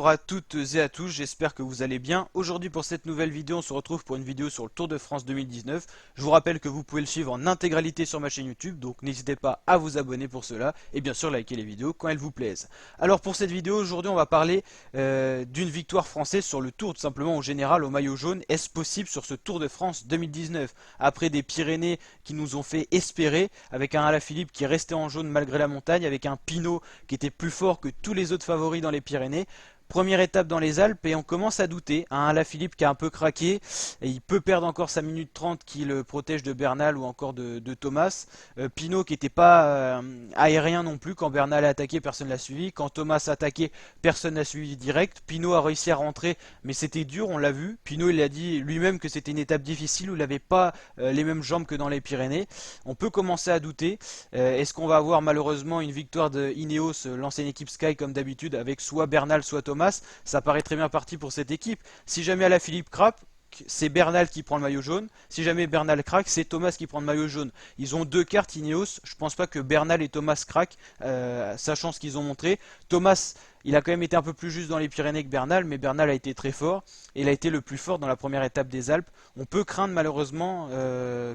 Bonjour à toutes et à tous, j'espère que vous allez bien. Aujourd'hui pour cette nouvelle vidéo, on se retrouve pour une vidéo sur le Tour de France 2019. Je vous rappelle que vous pouvez le suivre en intégralité sur ma chaîne YouTube, donc n'hésitez pas à vous abonner pour cela et bien sûr liker les vidéos quand elles vous plaisent. Alors pour cette vidéo, aujourd'hui on va parler d'une victoire française sur le Tour, tout simplement au général au maillot jaune. Est-ce possible sur ce Tour de France 2019? Après des Pyrénées qui nous ont fait espérer, avec un Alaphilippe qui est resté en jaune malgré la montagne, avec un Pinot qui était plus fort que tous les autres favoris dans les Pyrénées. Première étape dans les Alpes et on commence à douter. Un Alaphilippe qui a un peu craqué et il peut perdre encore sa minute 30 qui le protège de Bernal ou encore de Thomas. Pinot qui n'était pas aérien non plus. Quand Bernal a attaqué, personne ne l'a suivi. Quand Thomas a attaqué, personne n'a suivi direct. Pinot a réussi à rentrer, mais c'était dur, on l'a vu. Pinot il a dit lui-même que c'était une étape difficile où il n'avait pas les mêmes jambes que dans les Pyrénées. On peut commencer à douter. Est-ce qu'on va avoir malheureusement une victoire de Ineos, l'ancienne équipe Sky comme d'habitude, avec soit Bernal soit Thomas? Ça paraît très bien parti pour cette équipe. Si jamais Alaphilippe craque, c'est Bernal qui prend le maillot jaune. Si jamais Bernal craque, c'est Thomas qui prend le maillot jaune. Ils ont deux cartes Ineos. Je pense pas que Bernal et Thomas craquent, sachant ce qu'ils ont montré. Thomas, il a quand même été un peu plus juste dans les Pyrénées que Bernal, mais Bernal a été très fort. Et il a été le plus fort dans la première étape des Alpes. On peut craindre malheureusement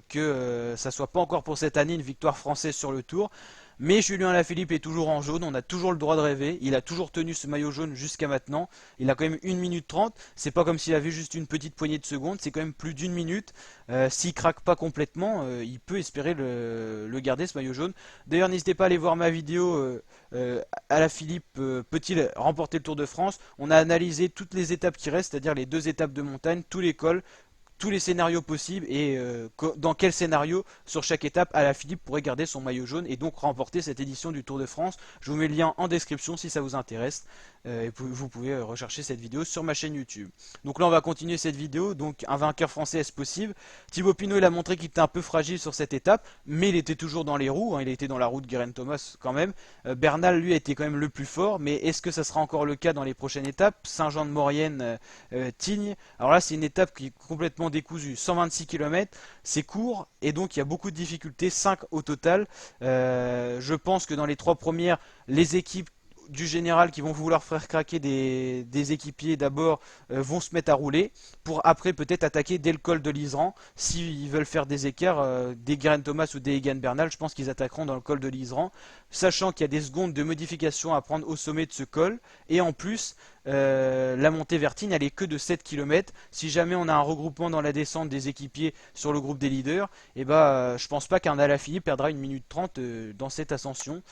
que ça soit pas encore pour cette année une victoire française sur le Tour. Mais Julien Alaphilippe est toujours en jaune, on a toujours le droit de rêver, il a toujours tenu ce maillot jaune jusqu'à maintenant, il a quand même 1 minute 30, c'est pas comme s'il avait juste une petite poignée de secondes, c'est quand même plus d'une minute, s'il craque pas complètement, il peut espérer le garder ce maillot jaune. D'ailleurs n'hésitez pas à aller voir ma vidéo, Alaphilippe peut-il remporter le Tour de France? On a analysé toutes les étapes qui restent, c'est-à-dire les deux étapes de montagne, tous les cols, tous les scénarios possibles et dans quel scénario sur chaque étape Alaphilippe pourrait garder son maillot jaune et donc remporter cette édition du Tour de France. Je vous mets le lien en description si ça vous intéresse et vous pouvez rechercher cette vidéo sur ma chaîne YouTube. Donc là on va continuer cette vidéo, donc un vainqueur français est-ce possible? Thibaut Pinot il a montré qu'il était un peu fragile sur cette étape mais il était toujours dans les roues, hein, il était dans la roue de Geraint Thomas quand même. Bernal lui a été quand même le plus fort, mais est-ce que ça sera encore le cas dans les prochaines étapes? Saint-Jean-de-Maurienne, Tignes, alors là c'est une étape qui est complètement décousu, 126 km, c'est court et donc il y a beaucoup de difficultés, 5 au total. Je pense que dans les trois premières, les équipes du général qui vont vouloir faire craquer des équipiers d'abord vont se mettre à rouler pour après peut-être attaquer dès le col de l'Iseran s'ils veulent faire des écarts des Geraint Thomas ou des Egan Bernal. Je pense qu'ils attaqueront dans le col de l'Iseran sachant qu'il y a des secondes de modification à prendre au sommet de ce col et en plus la montée vers Tignes elle est que de 7 km. Si jamais on a un regroupement dans la descente des équipiers sur le groupe des leaders, et je pense pas qu'un Alaphilippe perdra 1 minute 30 dans cette ascension.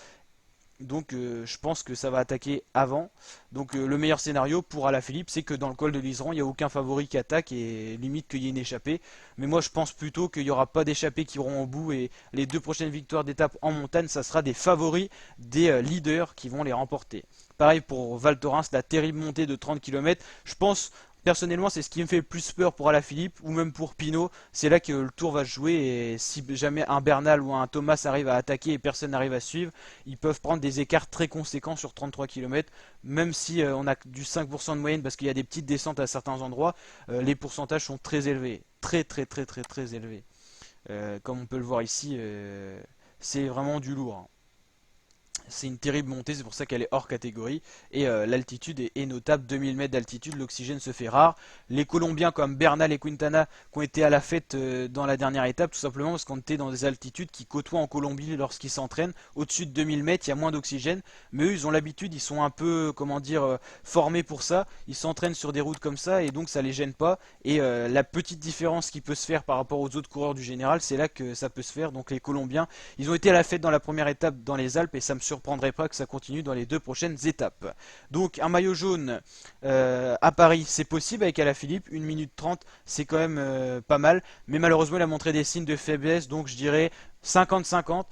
Donc je pense que ça va attaquer avant. Donc le meilleur scénario pour Alaphilippe c'est que dans le col de l'Iseran il n'y a aucun favori qui attaque et limite qu'il y ait une échappée. Mais moi je pense plutôt qu'il n'y aura pas d'échappée qui iront au bout et les deux prochaines victoires d'étape en montagne ça sera des favoris des leaders qui vont les remporter. Pareil pour Val Thorens, la terrible montée de 30 km. Je pense personnellement, c'est ce qui me fait le plus peur pour Alaphilippe ou même pour Pinot. C'est là que le tour va se jouer et si jamais un Bernal ou un Thomas arrive à attaquer et personne n'arrive à suivre, ils peuvent prendre des écarts très conséquents sur 33 km. Même si on a du 5% de moyenne parce qu'il y a des petites descentes à certains endroits, les pourcentages sont très élevés. Très élevés. Comme on peut le voir ici, c'est vraiment du lourd, hein. C'est une terrible montée, c'est pour ça qu'elle est hors catégorie. Et l'altitude est notable, 2000 mètres d'altitude, l'oxygène se fait rare. Les Colombiens comme Bernal et Quintana qui ont été à la fête dans la dernière étape, tout simplement parce qu'on était dans des altitudes qui côtoient en Colombie lorsqu'ils s'entraînent. Au-dessus de 2000 mètres, il y a moins d'oxygène. Mais eux, ils ont l'habitude, ils sont un peu, comment dire, formés pour ça. Ils s'entraînent sur des routes comme ça et donc ça les gêne pas. Et la petite différence qui peut se faire par rapport aux autres coureurs du général, c'est là que ça peut se faire. Donc les Colombiens, ils ont été à la fête dans la première étape dans les Alpes et ça me surprendrait pas que ça continue dans les deux prochaines étapes. Donc un maillot jaune à Paris, c'est possible avec Alaphilippe, 1 minute 30, c'est quand même pas mal, mais malheureusement il a montré des signes de faiblesse, donc je dirais 50-50.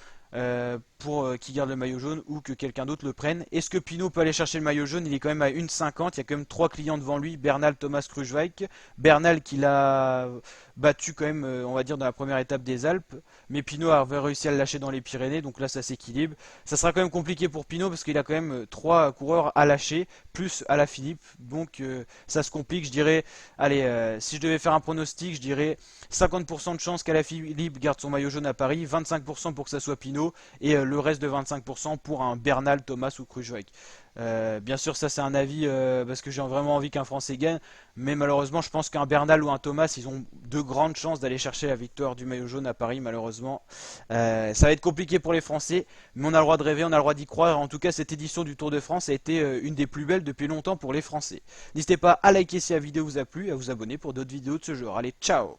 Pour qu'il garde le maillot jaune ou que quelqu'un d'autre le prenne. Est-ce que Pinot peut aller chercher le maillot jaune? Il est quand même à 1,50. Il y a quand même 3 clients devant lui, Bernal, Thomas, Kruijswijk. Bernal qui l'a battu quand même, on va dire, dans la première étape des Alpes. Mais Pinot avait réussi à le lâcher dans les Pyrénées, donc là ça s'équilibre. Ça sera quand même compliqué pour Pinot parce qu'il a quand même 3 coureurs à lâcher, plus Alaphilippe. Donc ça se complique, je dirais. Allez, si je devais faire un pronostic, je dirais 50% de chance qu'Alaphilippe garde son maillot jaune à Paris, 25% pour que ça soit Pinot, et le reste de 25% pour un Bernal, Thomas ou Kruijswijk. Bien sûr, ça c'est un avis parce que j'ai vraiment envie qu'un Français gagne, mais malheureusement, je pense qu'un Bernal ou un Thomas, ils ont de grandes chances d'aller chercher la victoire du maillot jaune à Paris, malheureusement. Ça va être compliqué pour les Français, mais on a le droit de rêver, on a le droit d'y croire. En tout cas, cette édition du Tour de France a été une des plus belles depuis longtemps pour les Français. N'hésitez pas à liker si la vidéo vous a plu et à vous abonner pour d'autres vidéos de ce genre. Allez, ciao!